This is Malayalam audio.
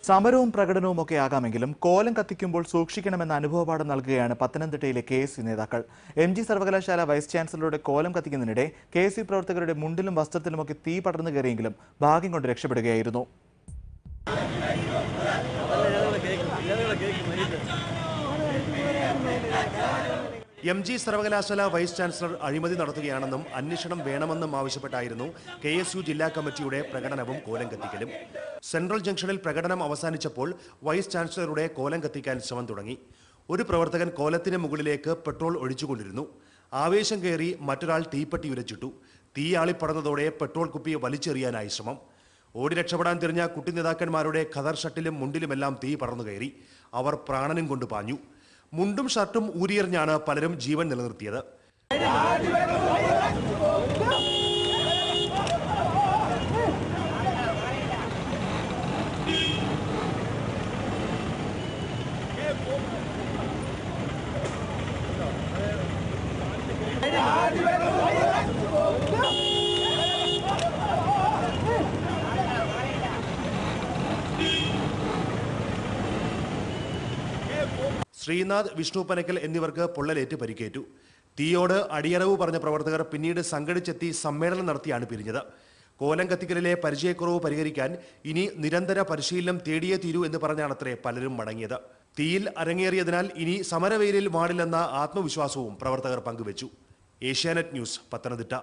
സമരവും പ്രകടനവും ഒക്കെ ആകാമെങ്കിലും കോലം കത്തിക്കുമ്പോൾ സൂക്ഷിക്കണമെന്ന അനുഭവപാഠം നൽകുകയാണ് പത്തനംതിട്ടയിലെ KSU നേതാക്കൾ. MG സർവകലാശാല വൈസ് ചാൻസലറുടെ കോലം കത്തിക്കുന്നതിനിടെ KSU പ്രവർത്തകരുടെ മുണ്ടിലും വസ്ത്രത്തിലുമൊക്കെ തീ പടർന്നു കയറിയെങ്കിലും ഭാഗ്യം കൊണ്ട് രക്ഷപ്പെടുകയായിരുന്നു. MG സർവകലാശാല വൈസ് ചാൻസലർ അഴിമതി നടത്തുകയാണെന്നും അന്വേഷണം വേണമെന്നും ആവശ്യപ്പെട്ടായിരുന്നു KSU ജില്ലാ കമ്മിറ്റിയുടെ പ്രകടനവും കോലം കത്തിക്കലും. സെൻട്രൽ ജംഗ്ഷനിൽ പ്രകടനം അവസാനിച്ചപ്പോൾ വൈസ് ചാൻസലറുടെ കോലം കത്തിക്കാൻ ശ്രമം തുടങ്ങി. ഒരു പ്രവർത്തകൻ കോലത്തിന് മുകളിലേക്ക് പെട്രോൾ ഒഴിച്ചുകൊണ്ടിരുന്നു. ആവേശം കയറി മറ്റൊരാൾ തീപ്പെട്ടി ഉരച്ചിട്ടു. തീ ആളിപ്പടർന്നതോടെ പെട്രോൾ കുപ്പി വലിച്ചെറിയാനായി ശ്രമം. ഓടി രക്ഷപ്പെടാൻ തിരിഞ്ഞ കുട്ടി നേതാക്കന്മാരുടെ ഖദർ ഷട്ടിലും മുണ്ടിലുമെല്ലാം തീ പടർന്നു കയറി. അവർ പ്രാണനും കൊണ്ട് പാഞ്ഞു. മുണ്ടും ഷർട്ടും ഊരിയെറിഞ്ഞാണ് പലരും ജീവൻ നിലനിർത്തിയത്. ശ്രീനാഥ്, വിഷ്ണു പനക്കൽ എന്നിവർക്ക് പൊള്ളലേറ്റ് പരിക്കേറ്റു. തീയോട് അടിയറവ് പറഞ്ഞ പ്രവർത്തകർ പിന്നീട് സംഘടിച്ചെത്തി സമ്മേളനം നടത്തിയാണ് പിരിഞ്ഞത്. കോലം കത്തിക്കലിലെ പരിചയക്കുറവ് പരിഹരിക്കാൻ ഇനി നിരന്തര പരിശീലനം തേടിയേ തീരൂ എന്ന് പറഞ്ഞാണത്രേ പലരും മടങ്ങിയത്. തീയിൽ അരങ്ങേറിയതിനാൽ ഇനി സമരവേലിൽ വാടില്ലെന്ന ആത്മവിശ്വാസവും പ്രവർത്തകർ പങ്കുവച്ചു. ഏഷ്യാനെറ്റ് ന്യൂസ്, പത്തനംതിട്ട.